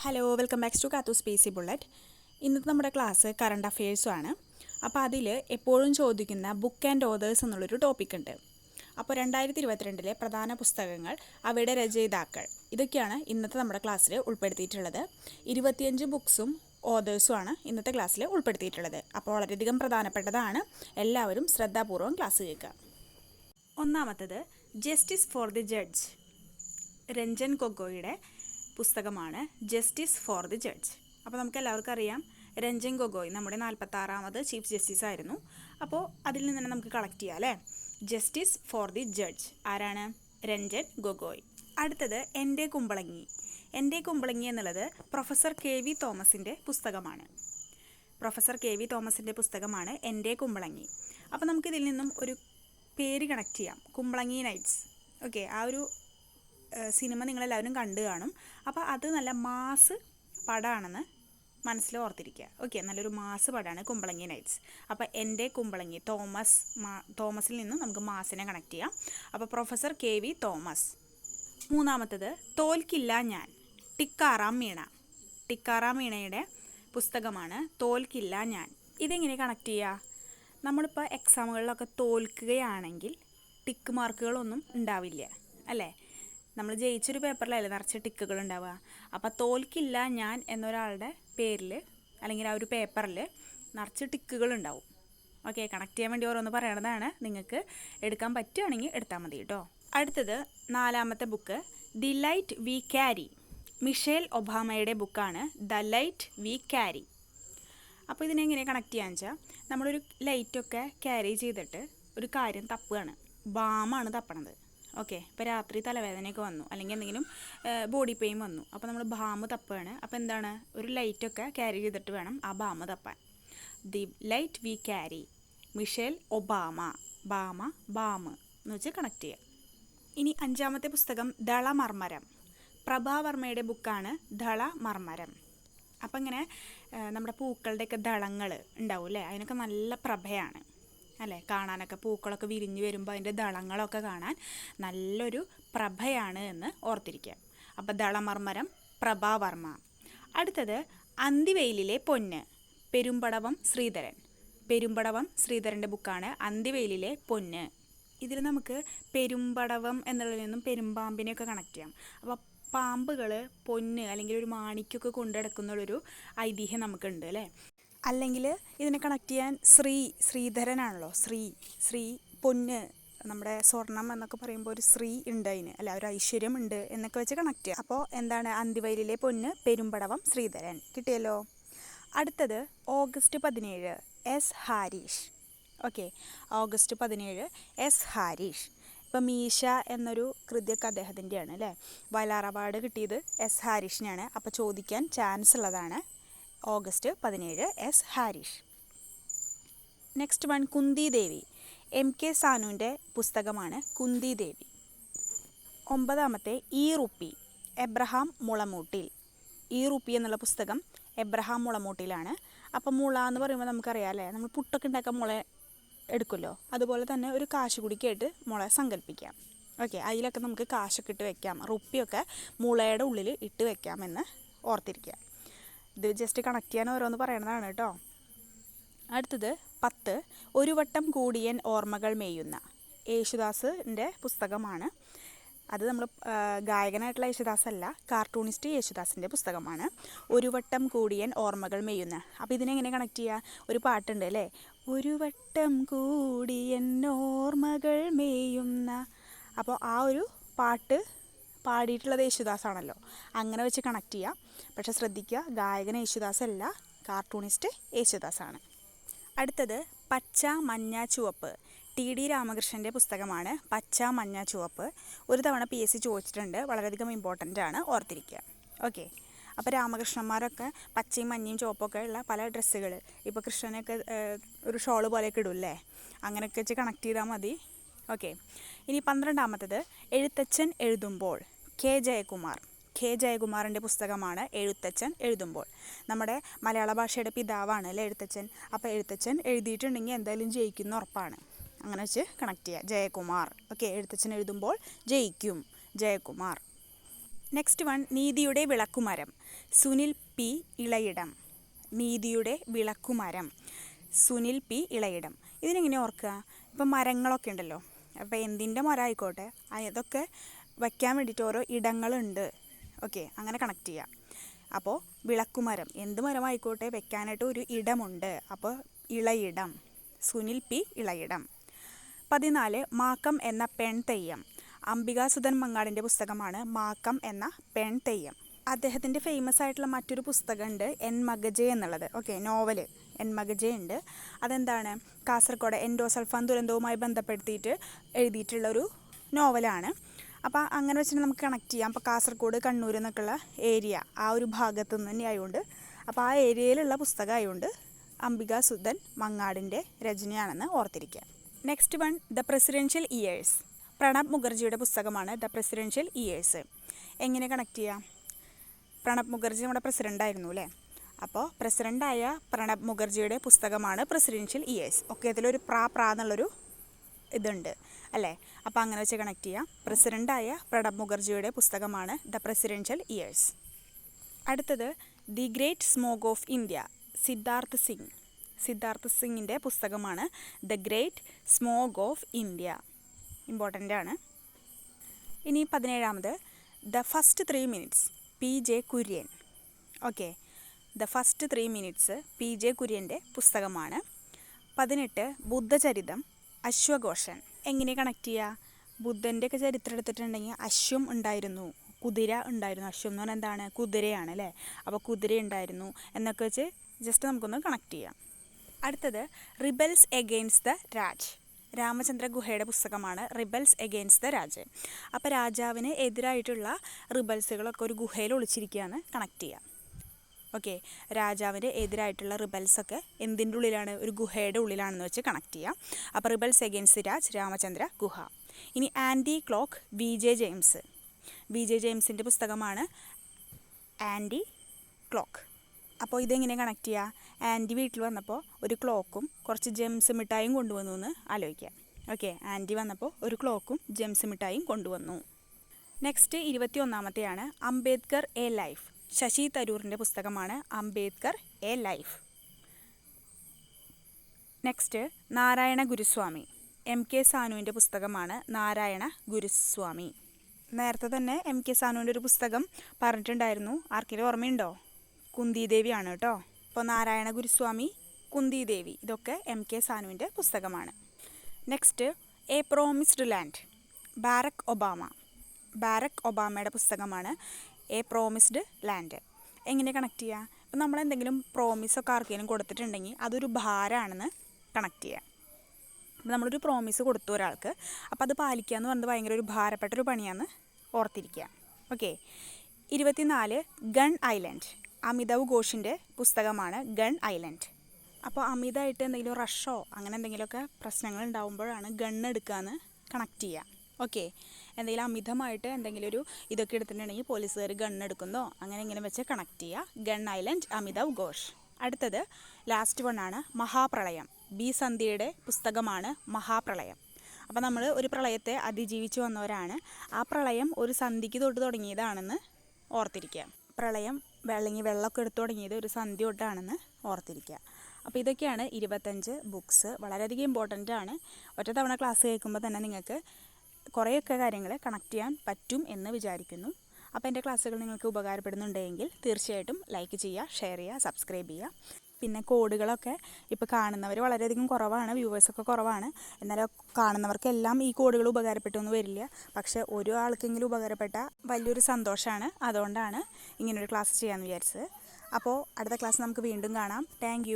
Hello welcome back to കാത്തു Spacey bullet. ഇന്നത്തെ നമ്മുടെ ക്ലാസ് കറണ്ട് അഫയേഴ്സുമാണ്. അപ്പോൾ അതിൽ എപ്പോഴും ചോദിക്കുന്ന ബുക്ക് ആൻഡ് ഓതേഴ്സ് എന്നുള്ളൊരു ടോപ്പിക് ഉണ്ട്. അപ്പോൾ 2022 പ്രധാന പുസ്തകങ്ങൾ, അവയുടെ രചയിതാക്കൾ, ഇതൊക്കെയാണ് ഇന്നത്തെ നമ്മുടെ ക്ലാസ്സിൽ ഉൾപ്പെടുത്തിയിട്ടുള്ളത്. 25 ബുക്സും ഓതേഴ്സുമാണ് ഇന്നത്തെ ക്ലാസ്സിൽ ഉൾപ്പെടുത്തിയിട്ടുള്ളത്. അപ്പോൾ വളരെയധികം പ്രധാനപ്പെട്ടതാണ്. എല്ലാവരും ശ്രദ്ധാപൂർവം ക്ലാസ് കേൾക്കുക. ഒന്നാമത്തത് justice for the judge, Ranjan ഗൊഗോയുടെ പുസ്തകമാണ് ജസ്റ്റിസ് ഫോർ ദി ജഡ്ജ്. അപ്പോൾ നമുക്ക് എല്ലാവർക്കും അറിയാം, രഞ്ജൻ ഗൊഗോയ് നമ്മുടെ 46ാമത് ചീഫ് ജസ്റ്റിസ് ആയിരുന്നു. അപ്പോൾ അതിൽ നിന്ന് തന്നെ നമുക്ക് കളക്ട് ചെയ്യാം അല്ലേ. ജസ്റ്റിസ് ഫോർ ദി ജഡ്ജ് ആരാണ്? രഞ്ജൻ ഗൊഗോയ്. അടുത്തത് എൻ്റെ കുമ്പളങ്ങി. എൻ്റെ കുമ്പളങ്ങി എന്നുള്ളത് പ്രൊഫസർ KV തോമസിൻ്റെ പുസ്തകമാണ്. പ്രൊഫസർ KV തോമസിൻ്റെ പുസ്തകമാണ് എൻ്റെ കുമ്പളങ്ങി. അപ്പോൾ നമുക്കിതിൽ നിന്നും ഒരു പേര് കണക്ട് ചെയ്യാം, കുമ്പളങ്ങി നൈറ്റ്സ്. ഓക്കെ, ആ ഒരു സിനിമ നിങ്ങളെല്ലാവരും കണ്ടു കാണും. അപ്പോൾ അത് നല്ല മാസ് പടമാണെന്ന് മനസ്സിൽ ഓർത്തിരിക്കുക. ഓക്കെ, നല്ലൊരു മാസ് പടമാണ് കുമ്പളങ്ങി നൈറ്റ്സ്. അപ്പോൾ എൻ്റെ കുമ്പളങ്ങി, തോമസിൽ നിന്നും നമുക്ക് മാസിനെ കണക്ട് ചെയ്യാം. അപ്പോൾ പ്രൊഫസർ KV തോമസ്. മൂന്നാമത്തത് തോൽക്കില്ല ഞാൻ, ടിക്കാറാം മീണ. ടിക്കാറാം മീണയുടെ പുസ്തകമാണ് തോൽക്കില്ല ഞാൻ. ഇതെങ്ങനെ കണക്ട് ചെയ്യുക? നമ്മളിപ്പോൾ എക്സാമുകളിലൊക്കെ തോൽക്കുകയാണെങ്കിൽ ടിക്ക് മാർക്കുകളൊന്നും ഉണ്ടാവില്ല അല്ലേ. നമ്മൾ ജയിച്ചൊരു പേപ്പറിലല്ലേ നിറച്ച് ടിക്കുകൾ ഉണ്ടാവുക. അപ്പോൾ തോൽക്കില്ല ഞാൻ എന്നൊരാളുടെ പേരിൽ അല്ലെങ്കിൽ ആ ഒരു പേപ്പറിൽ നിറച്ച് ടിക്കുകൾ ഉണ്ടാവും. ഓക്കെ, കണക്ട് ചെയ്യാൻ വേണ്ടി ഓരോന്ന് പറയണതാണ്. നിങ്ങൾക്ക് എടുക്കാൻ പറ്റുകയാണെങ്കിൽ എടുത്താൽ മതി കേട്ടോ. അടുത്തത് 4ാമത്തെ book the light we carry. Michelle ഒബാമയുടെ ബുക്കാണ് ദ ലൈറ്റ് വി ക്യാരി. അപ്പോൾ ഇതിനെങ്ങനെ കണക്ട് ചെയ്യാന്ന് വെച്ചാൽ, നമ്മളൊരു ലൈറ്റൊക്കെ ക്യാരി ചെയ്തിട്ട് ഒരു കാര്യം തപ്പുകയാണ്. ബാമാണ് തപ്പണത്. ഓക്കെ, ഇപ്പോൾ രാത്രി തലവേദനയൊക്കെ വന്നു, അല്ലെങ്കിൽ എന്തെങ്കിലും ബോഡി പെയിൻ വന്നു, അപ്പോൾ നമ്മൾ ബാമ് തപ്പുകയാണ്. അപ്പോൾ എന്താണ്, ഒരു ലൈറ്റൊക്കെ ക്യാരി ചെയ്തിട്ട് വേണം ആ ബാമ് തപ്പാൻ. The light we carry, Michelle Obama. Balm എന്ന് വെച്ച് കണക്ട് ചെയ്യുക. ഇനി 5ാമത്തെ പുസ്തകം ദളമർമരം. പ്രഭാവർമ്മയുടെ ബുക്കാണ് ദളമർമരം. അപ്പം ഇങ്ങനെ നമ്മുടെ പൂക്കളുടെയൊക്കെ ദളങ്ങൾ ഉണ്ടാവും അല്ലേ, അതിനൊക്കെ നല്ല പ്രഭയാണ് അല്ലേ. കാണാനൊക്കെ പൂക്കളൊക്കെ വിരിഞ്ഞ് വരുമ്പോൾ അതിൻ്റെ ദളങ്ങളൊക്കെ കാണാൻ നല്ലൊരു പ്രഭയാണ് എന്ന് ഓർത്തിരിക്കുക. അപ്പോൾ ദളമർമരം, പ്രഭാവർമ്മ. അടുത്തത് അന്തിവെയിലിലെ പൊന്ന്, പെരുമ്പടവം ശ്രീധരൻ. പെരുമ്പടവം ശ്രീധരൻ്റെ ബുക്കാണ് അന്തിവെയിലിലെ പൊന്ന്. ഇതിൽ നമുക്ക് പെരുമ്പടവം എന്നുള്ളതിൽ നിന്നും പെരുമ്പാമ്പിനെയൊക്കെ കണക്ട് ചെയ്യാം. അപ്പോൾ പാമ്പുകൾ പൊന്ന് അല്ലെങ്കിൽ ഒരു മാണിക്കൊക്കെ കൊണ്ടുനടക്കുന്നുള്ളൊരു ഐതിഹ്യം നമുക്കുണ്ട് അല്ലേ. അല്ലെങ്കിൽ ഇതിനെ കണക്ട് ചെയ്യാൻ ശ്രീധരനാണല്ലോ. ശ്രീ പൊന്ന്, നമ്മുടെ സ്വർണം എന്നൊക്കെ പറയുമ്പോൾ ഒരു ശ്രീ ഉണ്ട് അതിന്, അല്ല ഒരു ഐശ്വര്യം ഉണ്ട് എന്നൊക്കെ വെച്ച് കണക്ട് ചെയ്യാം. അപ്പോൾ എന്താണ്, അന്തിവെയിലിലെ പൊന്ന്, പെരുമ്പടവം ശ്രീധരൻ. കിട്ടിയല്ലോ. അടുത്തത് August 17 S Hareesh. Okay, August 17 S Hareesh. ഇപ്പോൾ മീശ എന്നൊരു കൃതിയൊക്കെ അദ്ദേഹത്തിൻ്റെയാണ് അല്ലേ. വയലാർ അവാർഡ് കിട്ടിയത് എസ് ഹാരീഷിനാണ്. അപ്പോൾ ചോദിക്കാൻ ചാൻസ് ഉള്ളതാണ്. August 17 S Hareesh. Next one Kunti Devi. MK സാനുവിൻ്റെ പുസ്തകമാണ് കുന്തി ദേവി. 9ാമത്തെ ഈ റുപ്പി, എബ്രഹാം മുളമൂട്ടിൽ. ഈ റുപ്പി എന്നുള്ള പുസ്തകം എബ്രഹാം മുളമൂട്ടിലാണ്. അപ്പം മുള എന്ന് പറയുമ്പോൾ നമുക്കറിയാം അല്ലേ, നമ്മൾ പുട്ടൊക്കെ ഉണ്ടാക്കാൻ മുള എടുക്കുമല്ലോ, അതുപോലെ തന്നെ ഒരു കാശുകുടിക്കായിട്ട് മുള സങ്കല്പിക്കാം. ഓക്കെ, അതിലൊക്കെ നമുക്ക് കാശൊക്കെ ഇട്ട് വെക്കാം, റുപ്പിയൊക്കെ മുളയുടെ ഉള്ളിൽ ഇട്ട് വെക്കാമെന്ന് ഓർത്തിരിക്കുക. ഇത് ജസ്റ്റ് കണക്ട് ചെയ്യാൻ ഓരോന്ന് പറയണതാണ് കേട്ടോ. അടുത്തത് 10 ഒരു വട്ടം കൂടിയൻ ഓർമ്മകൾ മേയുന്ന. യേശുദാസിൻ്റെ പുസ്തകമാണ്. അത് നമ്മൾ ഗായകനായിട്ടുള്ള യേശുദാസ് അല്ല, കാർട്ടൂണിസ്റ്റ് യേശുദാസിൻ്റെ പുസ്തകമാണ് ഒരു വട്ടം കൂടിയൻ ഓർമ്മകൾ മേയുന്ന. അപ്പോൾ ഇതിനെങ്ങനെ കണക്ട് ചെയ്യുക? ഒരു പാട്ടുണ്ട് അല്ലേ, ഒരു വട്ടം കൂടിയൻ ഓർമ്മകൾ മേയുന്ന. അപ്പോൾ ആ ഒരു പാട്ട് പാടിയിട്ടുള്ളത് യേശുദാസാണല്ലോ, അങ്ങനെ വെച്ച് കണക്ട് ചെയ്യാം. പക്ഷെ ശ്രദ്ധിക്കുക, ഗായകൻ യേശുദാസ് അല്ല, കാർട്ടൂണിസ്റ്റ് യേശുദാസാണ്. അടുത്തത് പച്ച മഞ്ഞ ചുവപ്പ്. TD രാമകൃഷ്ണൻ്റെ പുസ്തകമാണ് പച്ച മഞ്ഞ ചുവപ്പ്. ഒരു തവണ PSC ചോദിച്ചിട്ടുണ്ട്, വളരെയധികം ഇമ്പോർട്ടൻ്റ് ആണ്, ഓർത്തിരിക്കുക. ഓക്കെ, അപ്പോൾ രാമകൃഷ്ണന്മാരൊക്കെ പച്ചയും മഞ്ഞയും ചുവപ്പൊക്കെ ഉള്ള പല ഡ്രസ്സുകൾ, ഇപ്പോൾ കൃഷ്ണനൊക്കെ ഒരു ഷോള് പോലെയൊക്കെ ഇടൂല്ലേ, അങ്ങനെയൊക്കെ വെച്ച് കണക്ട് ചെയ്താൽ മതി. ഓക്കെ, ഇനി 12ാമത്തത് എഴുത്തച്ഛൻ എഴുതുമ്പോൾ. ജയകുമാറിൻ്റെ പുസ്തകമാണ് എഴുത്തച്ഛൻ എഴുതുമ്പോൾ. നമ്മുടെ മലയാള ഭാഷയുടെ പിതാവാണ് അല്ലേ എഴുത്തച്ഛൻ. അപ്പോൾ എഴുത്തച്ഛൻ എഴുതിയിട്ടുണ്ടെങ്കിൽ എന്തായാലും ജയിക്കുന്ന ഉറപ്പാണ്. അങ്ങനെ വെച്ച് കണക്ട് ചെയ്യുക. ജയകുമാർ. ഓക്കെ, എഴുത്തച്ഛൻ എഴുതുമ്പോൾ ജയിക്കും, ജയകുമാർ. നെക്സ്റ്റ് വൺ നീതിയുടെ വിളക്കുമരം, സുനിൽ പി ഇളയിടം. നീതിയുടെ വിളക്കുമരം, സുനിൽ പി ഇളയിടം. ഇതിനെങ്ങനെ ഓർക്കുക? ഇപ്പം മരങ്ങളൊക്കെ ഉണ്ടല്ലോ, അപ്പോൾ എന്തിൻ്റെ മരം ആയിക്കോട്ടെ അതൊക്കെ വയ്ക്കാൻ വേണ്ടിയിട്ട് ഓരോ ഇടങ്ങളുണ്ട്. ഓക്കെ, അങ്ങനെ കണക്ട് ചെയ്യുക. അപ്പോൾ വിളക്കുമരം എന്ത് മരമായിക്കോട്ടെ വെക്കാനായിട്ട് ഒരു ഇടമുണ്ട്. അപ്പോൾ ഇളയിടം, സുനിൽ പി ഇളയിടം. 14 മാക്കം എന്ന പെൺ തെയ്യം. അംബികാസുധൻ മങ്ങാടിൻ്റെ പുസ്തകമാണ് മാക്കം എന്ന പെൺ തെയ്യം. അദ്ദേഹത്തിൻ്റെ ഫേമസ് ആയിട്ടുള്ള മറ്റൊരു പുസ്തകമുണ്ട് എൻ മഗജെ എന്നുള്ളത്. ഓക്കെ, നോവല് എൻ മഗജെ ഉണ്ട്. അതെന്താണ്? കാസർഗോഡ് എൻഡോസൾഫാൻ ദുരന്തവുമായി ബന്ധപ്പെടുത്തിയിട്ട് എഴുതിയിട്ടുള്ളൊരു നോവലാണ്. അപ്പോൾ അങ്ങനെ വെച്ചിട്ട് നമുക്ക് കണക്ട് ചെയ്യാം. അപ്പോൾ കാസർഗോഡ് കണ്ണൂർ എന്നൊക്കെയുള്ള ഏരിയ ആ ഒരു ഭാഗത്തു നിന്ന് തന്നെ ആയതുകൊണ്ട്, അപ്പോൾ ആ ഏരിയയിലുള്ള പുസ്തകമായതുകൊണ്ട് അംബികാസുധൻ മങ്ങാടിൻ്റെ രചനയാണെന്ന് ഓർത്തിരിക്കുക. Next one the presidential years. Pranab മുഖർജിയുടെ പുസ്തകമാണ് ദ പ്രസിഡൻഷ്യൽ ഇയേഴ്സ്. എങ്ങനെ കണക്ട് ചെയ്യാം? പ്രണബ് മുഖർജി നമ്മുടെ പ്രസിഡൻ്റ് ആയിരുന്നു അല്ലേ? അപ്പോൾ പ്രസിഡൻ്റായ പ്രണബ് മുഖർജിയുടെ പുസ്തകമാണ് പ്രസിഡൻഷ്യൽ ഇയേഴ്സ്. ഒക്കെ ഇതിലൊരു പ്രാ എന്നുള്ളൊരു ഇതുണ്ട് അല്ലേ? അപ്പോൾ അങ്ങനെ വെച്ച് കണക്ട് ചെയ്യാം. പ്രസിഡൻ്റായ പ്രണബ് മുഖർജിയുടെ പുസ്തകമാണ് ദ പ്രസിഡൻഷ്യൽ ഇയേഴ്സ്. അടുത്തത് the great smog of India, Siddharth Singh. Siddharth സിംഗിൻ്റെ പുസ്തകമാണ് the great smog of India. Important ആണ്. ഇനി 17 the first 3 minutes, P J Kurian. Okay, the first 3 minutes P J കുര്യൻ്റെ പുസ്തകമാണ്. 18 ബുദ്ധചരിതം, അശ്വഘോഷൻ. എങ്ങനെ കണക്ട് ചെയ്യുക? ബുദ്ധൻ്റെയൊക്കെ ചരിത്രം എടുത്തിട്ടുണ്ടെങ്കിൽ അശ്വം ഉണ്ടായിരുന്നു, കുതിര ഉണ്ടായിരുന്നു. അശ്വം എന്ന് പറഞ്ഞാൽ എന്താണ്? കുതിരയാണ് അല്ലേ? അപ്പോൾ കുതിര ഉണ്ടായിരുന്നു എന്നൊക്കെ വെച്ച് ജസ്റ്റ് നമുക്കൊന്ന് കണക്ട് ചെയ്യാം. അടുത്തത് rebels against the Raj. Ramachandra ഗുഹയുടെ പുസ്തകമാണ് റിബൽസ് എഗെയിൻസ്റ്റ് ദ രാജ്. അപ്പോൾ രാജാവിന് എതിരായിട്ടുള്ള റിബൽസുകളൊക്കെ ഒരു ഗുഹയിൽ ഒളിച്ചിരിക്കുകയാണ് കണക്ട് ചെയ്യുക. ഓക്കെ, രാജാവിന് എതിരായിട്ടുള്ള റിബൽസൊക്കെ എന്തിൻ്റെ ഉള്ളിലാണ്? ഒരു ഗുഹയുടെ ഉള്ളിലാണെന്ന് വെച്ച് കണക്ട് ചെയ്യാം. അപ്പോൾ റിബൽസ് എഗെയിൻസ്റ്റ് രാജ്, രാമചന്ദ്ര ഗുഹ. ഇനി anti clock, V J James. V J ജെയിംസിൻ്റെ പുസ്തകമാണ് ആൻറ്റി ക്ലോക്ക്. അപ്പോൾ ഇതെങ്ങനെ കണക്ട് ചെയ്യുക? ആൻറ്റി വീട്ടിൽ വന്നപ്പോൾ ഒരു ക്ലോക്കും കുറച്ച് ജെംസ് മിഠായും കൊണ്ടുവന്നു എന്ന് ആലോചിക്കാം. ഓക്കെ, ആൻറ്റി വന്നപ്പോൾ ഒരു ക്ലോക്കും ജെംസ് മിഠായും കൊണ്ടുവന്നു. Next 21 Ambedkar a life. Shashi തരൂറിൻ്റെ പുസ്തകമാണ് Ambedkar a life. Next Narayana Guruswamy. M K സാനുവിൻ്റെ പുസ്തകമാണ് നാരായണ ഗുരുസ്വാമി. നേരത്തെ തന്നെ എം കെ സാനുവിൻ്റെ ഒരു പുസ്തകം പറഞ്ഞിട്ടുണ്ടായിരുന്നു, ആർക്കെങ്കിലും ഓർമ്മയുണ്ടോ? കുന്തിദേവിയാണ് കേട്ടോ. അപ്പോൾ നാരായണ ഗുരുസ്വാമി, കുന്തിദേവി ഇതൊക്കെ എം കെ സാനുവിൻ്റെ പുസ്തകമാണ്. Next a promised land, Barack Obama. Barack ഒബാമയുടെ പുസ്തകമാണ് എ പ്രോമിസ്ഡ് ലാൻഡ്. എങ്ങനെ കണക്ട് ചെയ്യുക? ഇപ്പം നമ്മളെന്തെങ്കിലും പ്രോമിസൊക്കെ ആർക്കെങ്കിലും കൊടുത്തിട്ടുണ്ടെങ്കിൽ അതൊരു ഭാരമാണെന്ന് കണക്ട് ചെയ്യുക. അപ്പോൾ നമ്മളൊരു പ്രോമിസ് കൊടുത്തു ഒരാൾക്ക്, അപ്പോൾ അത് പാലിക്കുക എന്ന് പറയുന്നത് ഭയങ്കര ഒരു ഭാരപ്പെട്ടൊരു പണിയാണെന്ന് ഓർത്തിരിക്കുക. Okay, 24 gun island. അമിതാവ് ഘോഷിൻ്റെ പുസ്തകമാണ് ഗൺ ഐലൻഡ്. അപ്പോൾ അമിതമായിട്ട് എന്തെങ്കിലും റഷോ അങ്ങനെ എന്തെങ്കിലുമൊക്കെ പ്രശ്നങ്ങൾ ഉണ്ടാകുമ്പോഴാണ് ഗണ്ണ് എടുക്കാമെന്ന് കണക്ട് ചെയ്യുക. ഓക്കെ, എന്തെങ്കിലും അമിതമായിട്ട് എന്തെങ്കിലും ഒരു ഇതൊക്കെ എടുത്തിട്ടുണ്ടെങ്കിൽ പോലീസുകാർ ഗണ്ണെടുക്കുന്നോ അങ്ങനെ ഇങ്ങനെ വെച്ച് കണക്ട് ചെയ്യുക. Gun island, Amitav Ghosh. അടുത്തത് ലാസ്റ്റ് വണ്ണാണ് മഹാപ്രളയം. ബി സന്ധ്യയുടെ പുസ്തകമാണ് മഹാപ്രളയം. അപ്പോൾ നമ്മൾ ഒരു പ്രളയത്തെ അതിജീവിച്ച് വന്നവരാണ്. ആ പ്രളയം ഒരു സന്ധ്യയ്ക്ക് തൊട്ട് തുടങ്ങിയതാണെന്ന് ഓർത്തിരിക്കുക. പ്രളയം അല്ലെങ്കിൽ വെള്ളമൊക്കെ എടുത്തു തുടങ്ങിയത് ഒരു സന്ധ്യ തൊട്ടാണെന്ന് ഓർത്തിരിക്കുക. അപ്പോൾ ഇതൊക്കെയാണ് 25 ബുക്സ്. വളരെയധികം ഇമ്പോർട്ടൻ്റ് ആണ്. ഒറ്റ തവണ ക്ലാസ് കേൾക്കുമ്പോൾ തന്നെ നിങ്ങൾക്ക് കുറേയൊക്കെ കാര്യങ്ങൾ കണക്ട് ചെയ്യാൻ പറ്റും എന്ന് വിചാരിക്കുന്നു. അപ്പോൾ എൻ്റെ ക്ലാസ്സുകൾ നിങ്ങൾക്ക് ഉപകാരപ്പെടുന്നുണ്ടെങ്കിൽ തീർച്ചയായിട്ടും ലൈക്ക് ചെയ്യുക, ഷെയർ ചെയ്യുക, സബ്സ്ക്രൈബ് ചെയ്യുക. പിന്നെ കോഡുകളൊക്കെ ഇപ്പോൾ കാണുന്നവർ വളരെയധികം കുറവാണ്, വ്യൂവേഴ്സൊക്കെ കുറവാണ്. എന്നാലും കാണുന്നവർക്കെല്ലാം ഈ കോഡുകൾ ഉപകാരപ്പെട്ടൊന്നും വരില്ല. പക്ഷേ ഒരു ആൾക്കെങ്കിലും ഉപകാരപ്പെട്ട വലിയൊരു സന്തോഷമാണ്. അതുകൊണ്ടാണ് ഇങ്ങനൊരു ക്ലാസ് ചെയ്യാമെന്ന് വിചാരിച്ചത്. അപ്പോൾ അടുത്ത ക്ലാസ് നമുക്ക് വീണ്ടും കാണാം. താങ്ക്